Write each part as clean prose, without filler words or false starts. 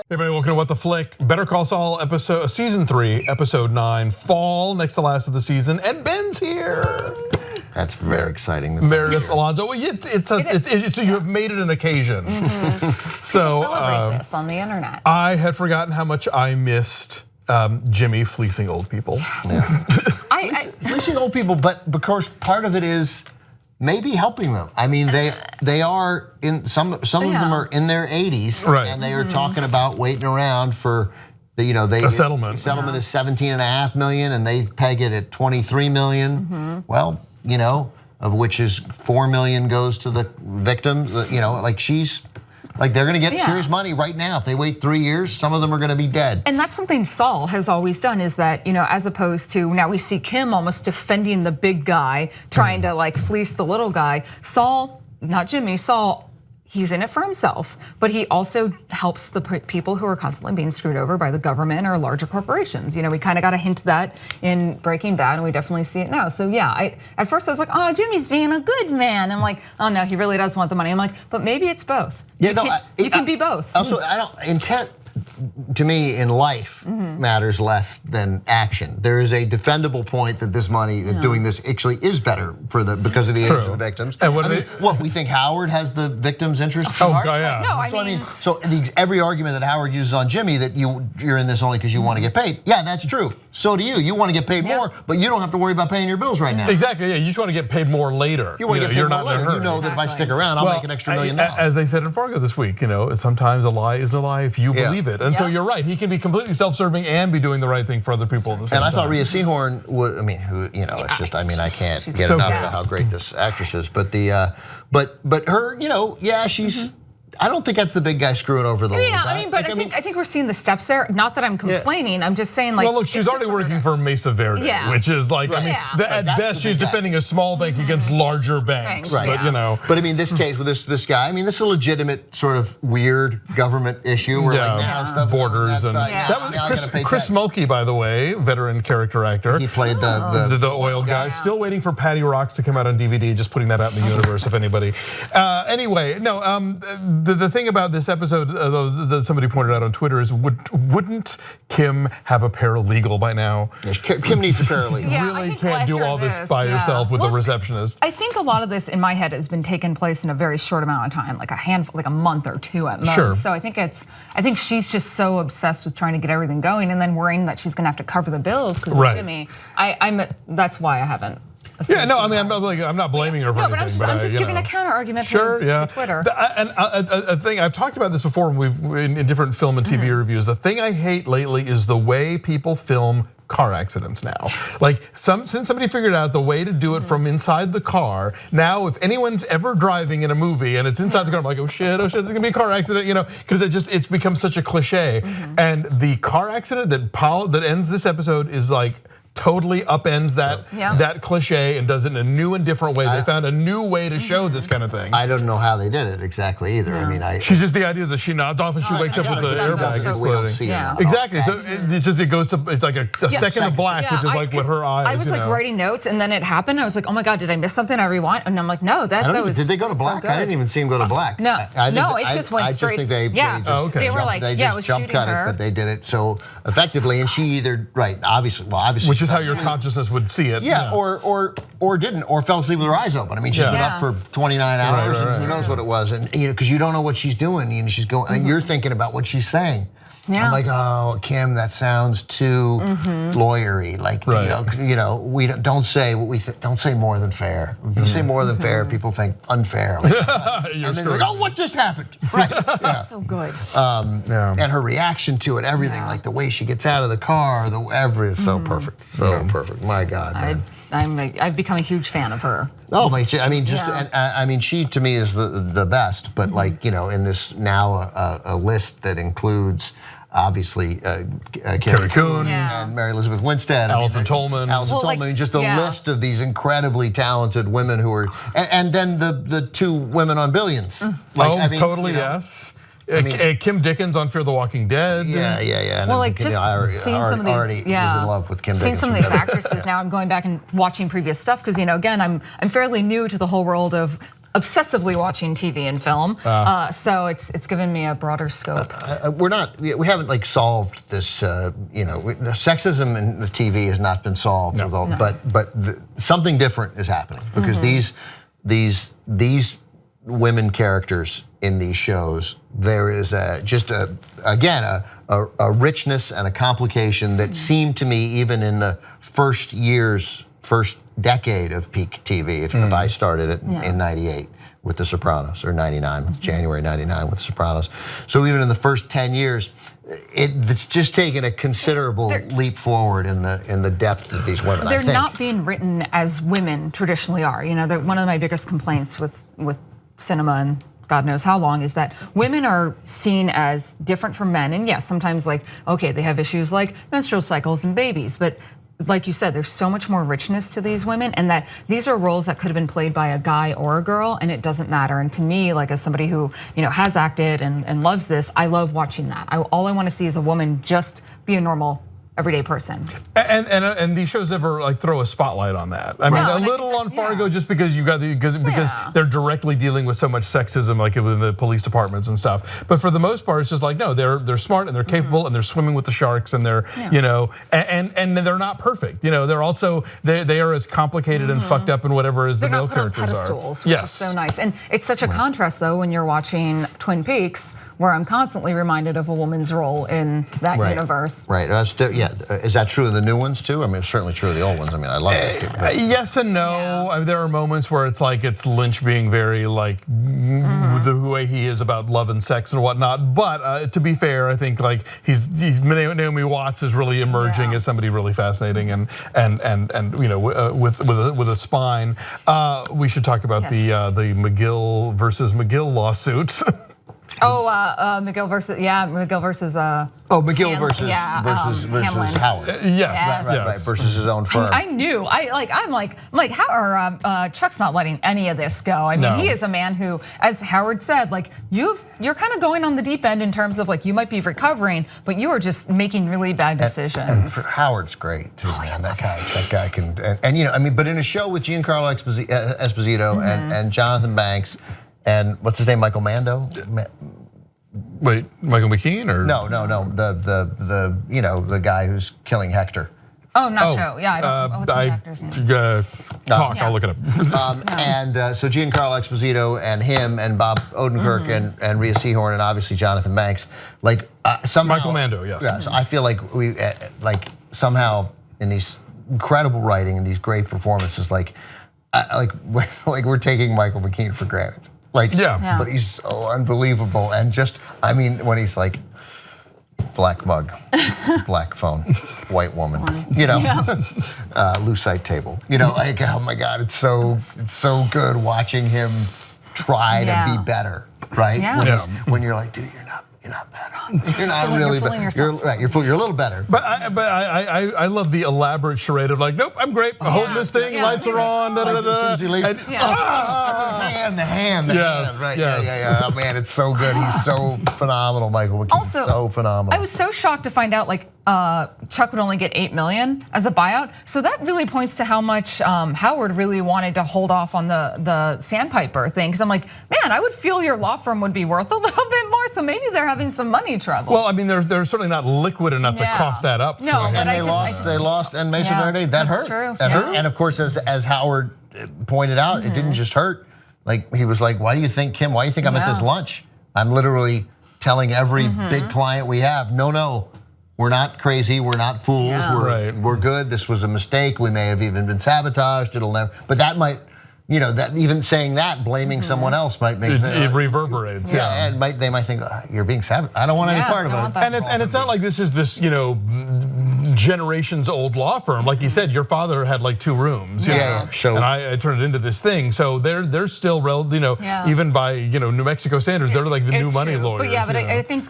Everybody, welcome to What the Flick. Better Call Saul season 3, episode 9, fall, next to last of the season, and Ben's here. That's very exciting. Meredith, Alonso, you have made it an occasion. So celebrate this on the internet. I had forgotten how much I missed Jimmy fleecing old people. Yeah. Fleecing old people, but because part of it is maybe helping them. I mean, they are in some of them are in their 80s, right? And they are talking about waiting around for the a settlement. The settlement is 17.5 million, and they peg it at 23 million. Well, of which is 4 million goes to the victims. They're gonna get serious money right now. If they wait 3 years, some of them are gonna be dead. And that's something Saul has always done, is that, as opposed to, now we see Kim almost defending the big guy, trying to fleece the little guy. Saul, not Jimmy, Saul, he's in it for himself, but he also helps the people who are constantly being screwed over by the government or larger corporations. We kind of got a hint of that in Breaking Bad, and we definitely see it now. So yeah, at first I was like, oh, Jimmy's being a good man. I'm like, oh no, he really does want the money. I'm like, but maybe it's both. Yeah, you can be both. Also, intent to me in life matters less than action. There is a defendable point that this money, that doing this actually is better because of the age of the victims. And what we think Howard has the victim's interest at heart? Yeah. No, so every argument that Howard uses on Jimmy, that you're in this only because you want to get paid. Yeah, that's true. So do you. You want to get paid more, but you don't have to worry about paying your bills right now. Exactly. Yeah, you just want to get paid more later. You want to get paid more later. You know that if I stick around, I'll make an extra $1 million. As they said in Fargo this week, sometimes a lie is a lie if you believe it. And so you're right. He can be completely self-serving and be doing the right thing for other people at the same time. And I thought Rhea Seehorn was, it's just, I can't get enough of how great this actress is. But but her, she's. I don't think that's the big guy screwing over the little guy. I think we're seeing the steps there. Not that I'm complaining. I'm just saying, well, look, she's already working for Mesa Verde, which is at best she's defending a small bank against larger banks. Right. But this case with this guy, this is a legitimate sort of weird government issue where now stuff borders and that was Chris Mulkey, by the way, veteran character actor. He played the oil guy. Still waiting for Patty Rocks to come out on DVD. Just putting that out in the universe, if anybody. Anyway, no. The thing about this episode, that somebody pointed out on Twitter, is wouldn't Kim have a paralegal by now? Yes, Kim needs a paralegal. You really can't do all this by yourself with the receptionist. I think a lot of this in my head has been taking place in a very short amount of time, like a handful, like a month or two at most. Sure. So I think she's just so obsessed with trying to get everything going, and then worrying that she's gonna have to cover the bills because of Jimmy. That's why I haven't. Yeah, no, I'm not blaming her for anything. But I'm just giving a counter argument to Twitter. And a thing, I've talked about this before in different film and TV reviews. The thing I hate lately is the way people film car accidents now. Since somebody figured out the way to do it from inside the car, now if anyone's ever driving in a movie and it's inside the car, I'm like, oh shit, there's gonna be a car accident, because it's become such a cliche. And the car accident that ends this episode is totally upends that cliche and does it in a new and different way. They found a new way to show this kind of thing. I don't know how they did it exactly either. She's just the idea that she nods off and she wakes up with the airbag exploding. Exactly. So it goes to like a second of black, which is what her eyes. I was writing notes and then it happened. I was like, oh my god, did I miss something? I rewind and I'm like, no, that was. Did they go to black? I didn't even see him go to black. No, it just went straight. I just think they were like, they just jump cut it, but they did it so effectively, and she either obviously. Which is how your consciousness would see it. Yeah, or didn't, or fell asleep with her eyes open. She's been up for 29 hours, and who knows what it was, and because you don't know what she's doing, she's going, and you're thinking about what she's saying. Yeah. I'm like, oh, Kim, that sounds too lawyery. We don't say what we think. Don't say more than fair. If you say more than fair, people think unfair. And then they're like, oh, what just happened? Right? That's so good. And her reaction to it, everything, like the way she gets out of the car, is so perfect, perfect. My God, man. I've become a huge fan of her. Oh, she to me is the best. But in this now a list that includes. Obviously, Carrie Coon and Mary Elizabeth Winstead, Allison Tolman. Just a list of these incredibly talented women who are, and then the two women on Billions. Totally, yes. Kim Dickens on Fear the Walking Dead. Yeah. Well, seeing some of these, already was in love with Kim Dickens. Seeing some of these actresses now, I'm going back and watching previous stuff because again, I'm fairly new to the whole world of obsessively watching TV and film. So it's given me a broader scope. We haven't like solved this. Sexism in the TV has not been solved, but something different is happening because these women characters in these shows, there is a richness and a complication that seemed to me even in the first decade of peak TV. If I started it in '98 with The Sopranos, or '99, January '99 with The Sopranos. So even in the first 10 years, it's just taken a considerable leap forward in the depth of these women. They're not being written as women traditionally are. One of my biggest complaints with cinema and God knows how long is that women are seen as different from men. And yes, sometimes they have issues like menstrual cycles and babies, but like you said, there's so much more richness to these women, and that these are roles that could have been played by a guy or a girl, and it doesn't matter. And to me, like as somebody who has acted and loves this, I love watching that. All I want to see is a woman just be a normal, everyday person. And these shows never throw a spotlight on that. I mean, a little on Fargo just because because they're directly dealing with so much sexism within the police departments and stuff. But for the most part, it's just no, they're smart and they're capable and they're swimming with the sharks and they're and they're not perfect. They're also they are as complicated and fucked up and whatever as the male characters are. Which is so nice. And it's such a contrast though when you're watching Twin Peaks, where I'm constantly reminded of a woman's role in that universe. Right. Is that true of the new ones too? I mean, it's certainly true of the old ones. I mean, I love it. Yes and no. Yeah. I mean, there are moments where it's Lynch being very the way he is about love and sex and whatnot. But to be fair, I think Naomi Watts is really emerging as somebody really fascinating and with a spine. We should talk about the McGill versus McGill lawsuit. McGill versus McGill versus Howard. Yes. Versus his own firm. I'm like how are Chuck's not letting any of this go? I mean, he is a man who, as Howard said, you're kind of going on the deep end in terms of you might be recovering, but you are just making really bad decisions. And Howard's great too, man. That guy can but in a show with Giancarlo Esposito and Jonathan Banks. And what's his name? Michael Mando? Wait, Michael McKean or no? The guy who's killing Hector. Oh, Nacho. I don't know what's the actor's name. I'll look it up. So Giancarlo Esposito and him and Bob Odenkirk and Rhea Seehorn and obviously Jonathan Banks, somehow Michael Mando, yes. Yeah, so I feel like we somehow in these incredible writing and these great performances, we're taking Michael McKean for granted. But he's so unbelievable, and when he's black mug, black phone, white woman, lucite table, oh my God, it's so good watching him try to be better, right? Yeah. When you're like, dude, you're not better. You're not really better. You're right. You're a little better. But I love the elaborate charade of nope, I'm great. I'm holding this thing. Lights are on. As soon as he leaves, the hand. Yes, right? Yeah. Oh man, it's so good. He's so phenomenal, Michael McKean. Also, so phenomenal. I was so shocked to find out Chuck would only get $8 million as a buyout. So that really points to how much Howard really wanted to hold off on the Sandpiper thing. Because I'm man, I would feel your law firm would be worth a little bit more. So maybe they're having some money trouble. Well, I mean, they're certainly not liquid enough to cough that up. No, for him. but they lost and Mesa Verde. That hurt. True. That hurt. And of course, as Howard pointed out, it didn't just hurt. He was why do you think, Kim? Why do you think I'm at this lunch? I'm literally telling every big client we have, no, we're not crazy, we're not fools, we're good. This was a mistake. We may have even been sabotaged. It'll never. But that might. That even saying that, blaming someone else might make it reverberates. Yeah, and they might think you're being sabotaged. I don't want any part of it. And it's not like this is this generations old law firm. Like you said, your father had 2 rooms. Yeah. And I turned it into this thing. So they're still even by New Mexico standards, they're the new money lawyers. But I think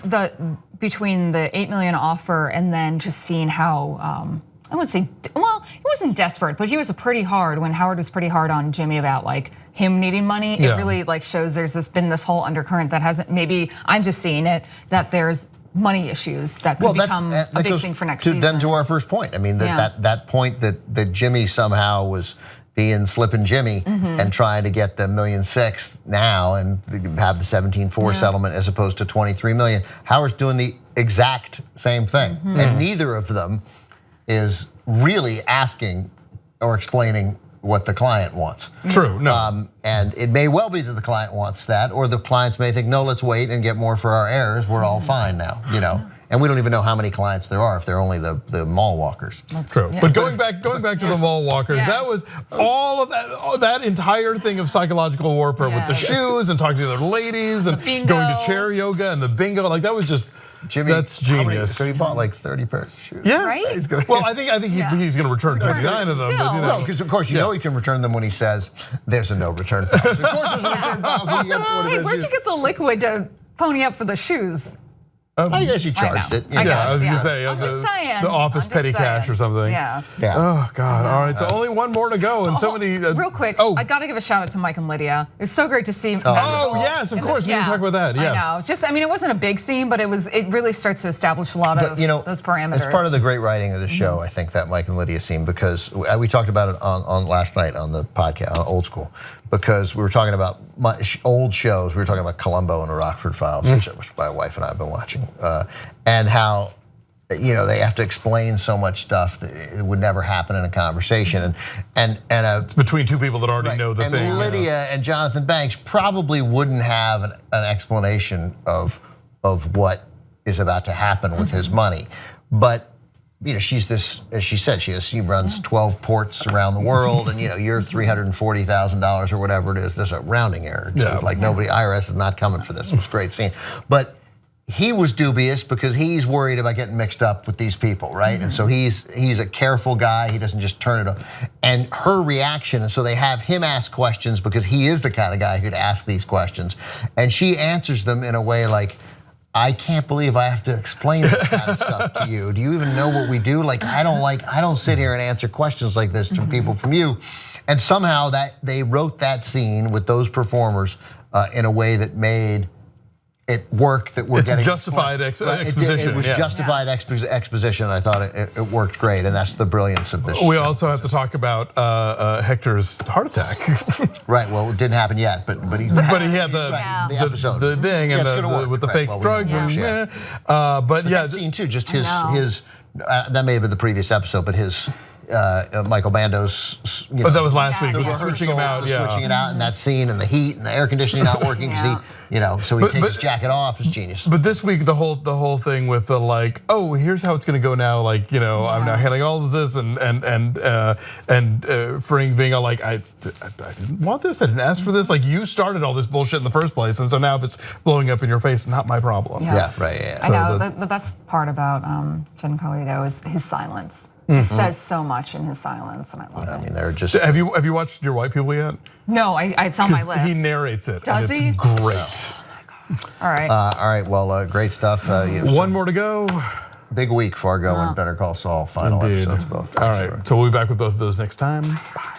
between the $8 million offer and then just seeing how. I wouldn't say, he wasn't desperate, but he was pretty hard when Howard was pretty hard on Jimmy about him needing money. It really shows there's been this whole undercurrent that hasn't, maybe I'm just seeing it, that there's money issues that could become a big thing for next season. Then to our first point, I mean, that point that Jimmy somehow was being Slippin' Jimmy and trying to get the $1.6 million now and have the 17.4 settlement as opposed to 23 million. Howard's doing the exact same thing, and neither of them is really asking or explaining what the client wants. True, no. And it may well be that the client wants that, or the clients may think, no, let's wait and get more for our heirs. We're all fine now, you know. And we don't even know how many clients there are if they're only the mall walkers. That's true. Yeah. But going back to the mall walkers, that was all of that entire thing of psychological warfare with the shoes and talking to the other ladies and going to chair yoga and the bingo. Like that was just. Jimmy, that's genius. So he bought like 30 pairs of shoes. Yeah, right. Well, I think he's going to return 29 of them. Still. But, you know. No, because of course you know he can return them when he says there's a no return policy. Of course there's a return policy. Hey, where'd you get the liquid to pony up for the shoes? I guess you charged it. I guess, I was gonna say the office petty cash or something. Yeah. Oh God. All right. So only one more to go, and so many. Real quick. I gotta give a shout out to Mike and Lydia. It was so great to see. Oh yes, of course. We can talk about that. Yes. I know. It wasn't a big scene, but it really starts to establish a lot of those parameters. It's part of the great writing of the show. I think that Mike and Lydia scene, because we talked about it on last night on the podcast on Old School. Because we were talking about old shows, we were talking about Columbo and the Rockford Files, which my wife and I have been watching, and how they have to explain so much stuff that it would never happen in a conversation, and it's between two people that already know the thing. And Lydia and Jonathan Banks probably wouldn't have an explanation of what is about to happen with his money, but. She's this, as she said, she runs 12 ports around the world, and you're $340,000 or whatever it is. There's a rounding error. Like nobody, IRS is not coming for this. It was a great scene, but he was dubious because he's worried about getting mixed up with these people, right? And so he's a careful guy. He doesn't just turn it up. And her reaction, and so they have him ask questions because he is the kind of guy who'd ask these questions, and she answers them in a way like, I can't believe I have to explain this kind of stuff to you. Do you even know what we do? I don't sit here and answer questions like this to people from you. And somehow that they wrote that scene with those performers in a way that made it work. That we're getting justified exposition. It was justified exposition. I thought it worked great, and that's the brilliance of this. We also have to talk about Hector's heart attack. Right. Well, it didn't happen yet, but he had the episode, the thing, and with the fake drugs. But that scene too. Just his that may have been the previous episode, but his. Michael Bando's. But that was last week. Switching him out, switching it out, and that scene, and the heat, and the air conditioning not working because so he takes his jacket off. Is genius. But this week, the whole thing with the here's how it's going to go now. I'm now handling all of this, and Frings being all like, I didn't want this. I didn't ask for this. Like you started all this bullshit in the first place, and so now if it's blowing up in your face, not my problem. Yeah, right. Yeah. I know the best part about Giancarlo is his silence. He says so much in his silence, and I love it. I mean, they're just. Have you watched Your White People yet? No, it's on my list. He narrates it. Does and he? It's great. Oh my God. All right. All right. Well, great stuff. One more to go. Big week, Fargo and Better Call Saul. Final episodes both. All right. So we'll be back with both of those next time. Bye.